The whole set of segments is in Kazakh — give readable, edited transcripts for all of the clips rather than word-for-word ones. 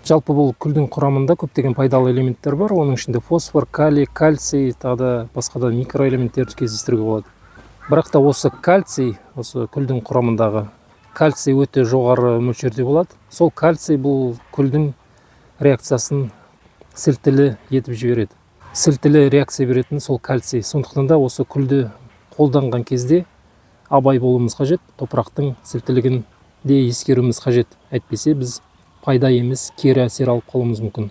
Жалпы бұл күлдің құрамында көптеген пайдалы элементтер бар. Оның ішінде фосфор, калий, кальций, тағы да басқа да микроэлементтерді кездестіруге болады. Бірақ та осы кальций, осы күлдің құрамындағы кальций өте жоғары мөлшерде болады. Сол кальций бұл күлдің реакциясын сілтілі етіп жібереді. Сілтілі реакция беретін сол кальций. Сондықтан да осы күлді қолданған кезде абай болуымыз қажет, топырақтың сілтілігін де ескеруіміз қажет. Әйтпесе біз пайда емес, кері әсер алып қалуымыз мүмкін.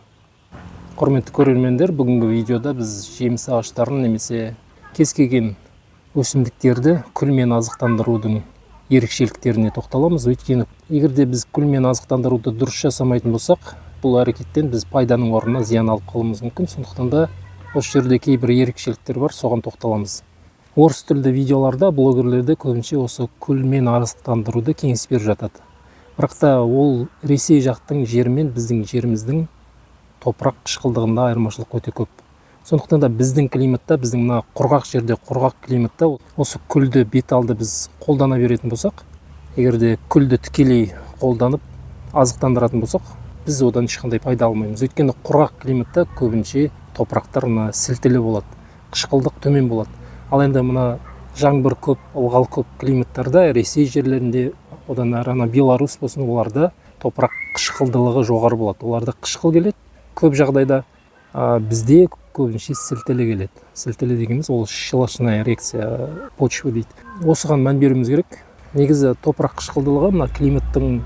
Құрметті көрермендер, бүгінгі видеода біз жеміс ағаштарын немесе кез келген өсімдіктерді күлмен азықтандырудың ерекшеліктеріне тоқталамыз. Өйткені егерде біз күлмен азықтандыруды дұрыс жасамайтын болсақ, бұл әрекеттен біз пайданың орнына зиян алып қалуымыз мүмкін. Сондықтан да осы жерде кейбір ерекшеліктер бар, соған тоқталамыз. Орыс тілді видеоларда блогерлерді көбінше осы күлмен азықтандыруды кеңес беріп жатады. Бірақ та ол Ресей жақтың жері мен біздің жеріміздің топырақ қышқылдығында айырмашылық өте көп. Сондықтан да біздің климатта, біздің мына құрғақ жерде, құрғақ климатта осы күлді, беталды біз қолдана беретін болсақ, егерде күлді тікелей қолданып азықтандыратын болсақ, біз одан ешқандай пайда алмаймыз. Өйткені құрғақ климатта көбінше топырақтар сілтілі болады, қышқылдық төмен болады. Ал енді мына жаңбыр көп, ылғал көп климаттарда, Ресей жерлерінде, одан әрі Беларусь болсын, оларда топырақ қышқылдылығы жоғары болады. Оларда қышқыл келеді, көп жағдайда бізде көбінше сілтілі келеді. Сілтілі дегеніміз ол щелочная реакция почвы дейді. Осыған мән беруіміз керек. Негізі топырақ қышқылдылығы мына климаттың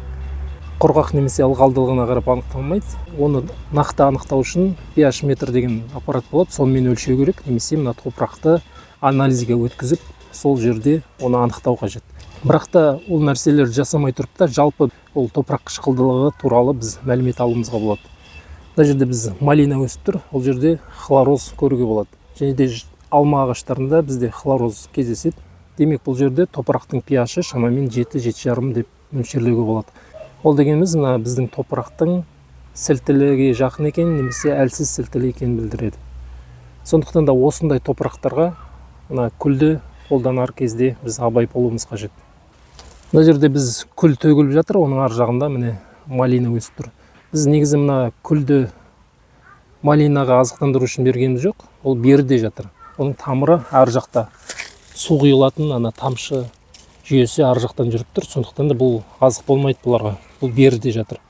құрғақ немесе ылғалдылығына қарап анықталмайды. Оны нақты анықтау үшін pH метр деген аппарат болады, сонымен өлшеу керек, немесе мына топырақты анализге өткізіп, сол жерде оны анықтау қажет. Бірақ та ол нәрселер жасамай тұрып та, жалпы ол топырақ қышқылдылығы туралы біз мәлімет алуымызға болады. Мына жерде біз малина өсіп тұр, ол жерде хлороз көруге болады. Және де алма ағаштарында бізде хлороз кездеседі. Демек, бұл жерде топырақтың pH-ы шамамен 7-7,5 деп мөлшерлеуге болады. Ол дегеніміз біздің топырақтың сілтіліге жақын екен, немесе әлсіз сілтілі екенін білдіреді. Сондықтан да осындай топырақтарға күлді қолданар кезде біз абай болуымыз қажет. Мына жерде біз күл төгіліп жатыр, оның ар жағында міне малина өсіп тұр. Біз негізі мына күлді малинаға азықтандыру үшін бергеніміз жоқ, ол беріде жатыр. Оның тамыры ар жақта, су құйылатын тамшы жүйесі ар жақтан жүріп тұр. Сондықтан да бұл азық болмайды бұларға, бұл беріде жатыр.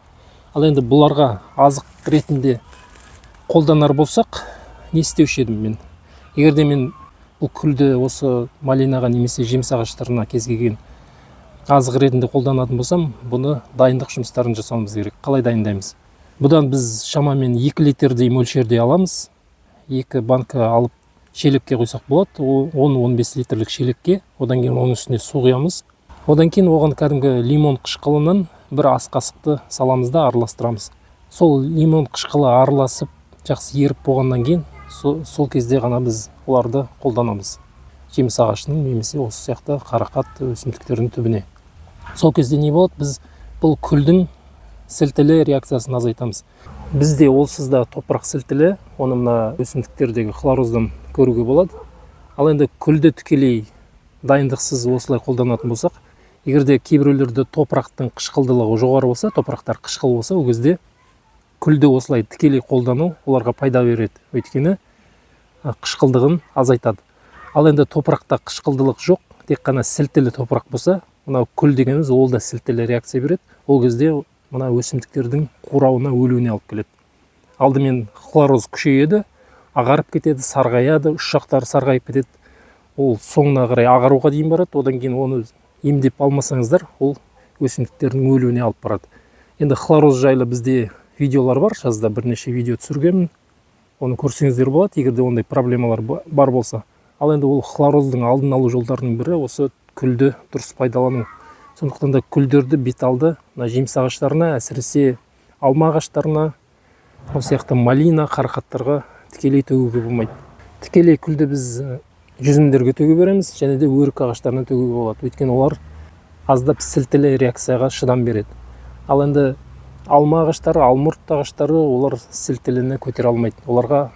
Ал енді бұларға азық ретінде қолданар болсақ, не істеуші едім мен? Егерде мен бұл күлді осы малинаға немесе жеміс ағаштарына кез келген азық ретінде қолданатын болсам, бұны дайындық жұмыстарын жасауымыз керек. Қалай дайындаймыз? Бұдан біз шамамен 2 литрдей мөлшерде аламыз. 2 банка алып шелекке қойсақ болады, 10-15 литрлік шелекке. Одан кейін оның үстіне су құямыз. Одан кейін оған кәдімгі лимон қышқылынан бір ас қасықты саламыз да араластырамыз. Сол лимон қышқылы араласып, жақсы еріп болғаннан кейін, сол кезде ғана біз оларды қолданамыз. Жеміс ағашының немесе осы сияқты қарақат өсімдіктердің түбіне. Сол кезде не болады? Біз бұл күлдің сілтілі реакциясын азайтамыз. Бізде олсыз да топырақ сілтілі, оны мына өсімдіктердегі хлороздан көруге болады. Ал енді күлді тікелей дайындықсыз осылай қолданатын болсақ, егерде кейбіреулерде топырақтың қышқылдылығы жоғары болса, топырақтар қышқыл болса, ол кезде күлді осылай тікелей қолдану оларға пайда береді. Өйткені қышқылдығын азайтады. Ал енді топырақта қышқылдылық жоқ, тек қана сілтілі топырақ болса, мынау күл дегеніміз ол да сілтілі реакция береді. Ол кезде мына өсімдіктердің қурауына, өлуіне алып келеді. Алдымен хлороз күшейеді, ағарып кетеді, сарғаяды, үш жақтары сарғайып кетеді. Ол соңына қарай ағаруға дейін барады. Одан кейін оны емдеп алмасаңыздар, ол өсімдіктердің өлуіне алып барады. Енді хлороз жайлы бізде видеолар бар, жазда бірнеше видео түсіргенмін. Оны көрсеңіздер болады, егерде ондай проблемалар бар болса. Ал енді ол хлороздың алдын алу жолдарының бірі осы күлді дұрыс пайдалану. Сондықтан да күлдерді, беталды жеміс ағаштарына, әсіресе алма ағаштарына, осы сияқты малина, қарақаттарға тікелей төгуге болмайды. Тікелей күлді біз жүзімдерге төге береміз, және де өрік ағаштарына төгуге болады. Өйткені олар аздап сілтілі реакцияға шыдам береді. Ал енді алма ағаштары, алмұрт ағаштары, олар сілтіліні көтере алмайды. Оларға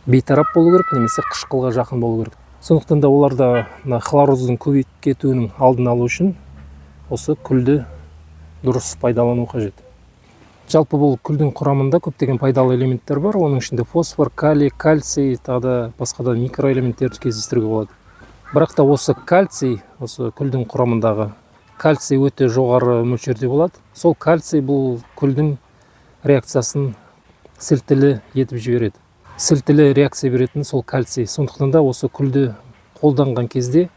бейтарап болу керек, немесе қышқылға жақын болу керек. Сондықтан да оларда хлороздың көбейіп кетуінің алдын алу үшін осы күлді дұрыс пайдалану қажет. Жалпы бұл күлдің құрамында көптеген пайдалы элементтер бар. Оның ішінде фосфор, калий, кальций, тағы да басқа да микроэлементтерді кездестіруге болады. Бірақ та осы кальций, осы күлдің құрамындағы кальций өте жоғары мөлшерде болады. Сол кальций бұл күлдің реакциясын сілтілі етіп жібереді. Сілтілі реакция беретін сол кальций. Сондықтан да осы күлді қолданған кезде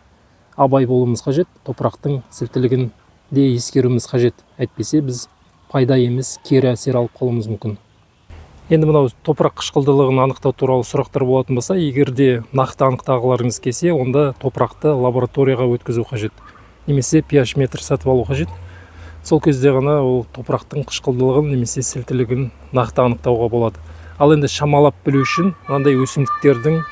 абай болуымыз қажет, топырақтың сілтілігін де ескеруіміз қажет. Әйтпесе біз пайда емес, кері әсер алып қалуымыз мүмкін. Енді мынау топырақ қышқылдылығын анықтау туралы сұрақтар болатын болса, егер де нақты анықтағыларыңыз келсе, онда топырақты лабораторияға өткізу қажет. Немесе pH метр сатып алу қажет. Сол кезде ғана ол топырақтың қышқылдылығын немесе сілтілігін нақты анықтауға болады. Ал енді шамалап білу үшін мынандай өсімдіктердің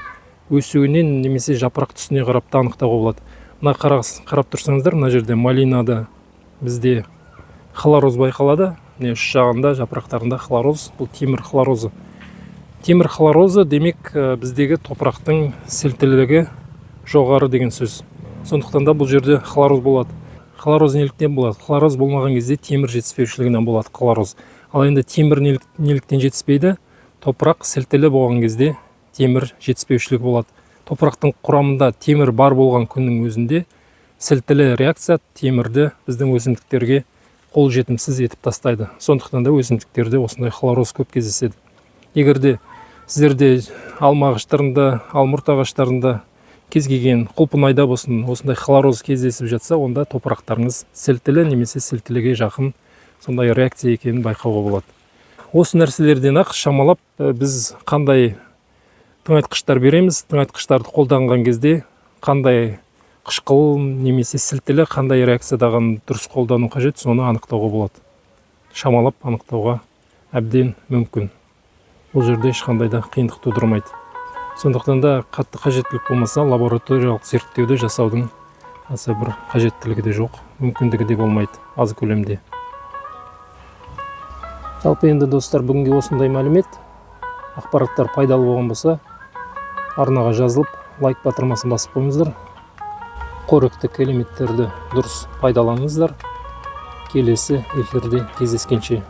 өсуінен немесе жапырақ түсіне қарап та анықтауға болады. Мына қарап тұрсаңыздар, мына жерде малинада бізде хлороз байқалады. Үш жағында жапырақтарында хлороз, бұл темір хлорозы. Темір хлорозы демек біздегі топырақтың сілтілігі жоғары деген сөз. Сондықтан да бұл жерде хлороз болады. Хлороз неліктен болады? Хлороз болмаған кезде темір жетіспеушілігінен болады хлороз. Ал енді темір неліктен жетіспейді? Топырақ сілтілі болған кезде темір жетіспеушілігі болады. Топырақтың құрамында темір бар болған күннің өзінде сілтілі реакция темірді біздің өсімдіктерге қол жетімсіз етіп тастайды. Сондықтан да өсімдіктерде осындай хлороз көп кездеседі. Егер де сіздерде алма ағаштарында, алмұрт ағаштарында кез келген құлпынайда болсын осындай хлороз кездесіп жатса, онда топырақтарыңыз сілтілі немесе сілтіліге жақын сондай реакция екенін байқауға болады. Осы нәрселерден ақ шамалап біз қандай тыңайтқыштар береміз, тыңайтқыштарды қолданған кезде қандай қышқыл немесе сілтілі қандай реакциядағын дұрыс қолдану қажет, соны анықтауға болады. Шамалап анықтауға әбден мүмкін. Бұл жерде ешқандай да қиындық тудырмайды. Сондықтан да қатты қажеттілік болмаса, лабораториялық зерттеуді жасаудың аса бір қажеттілігі де жоқ, мүмкіндігі де болмайды аз көлемде. Жалпы енді достар, бүгінге осындай мәлімет. Ақпараттар пайдалы болған болса, арнаға жазылып, лайк батырмасын басып қойыңыздар. Қоректік элементтерді дұрыс пайдаланыңыздар. Келесі эфирде кездескенше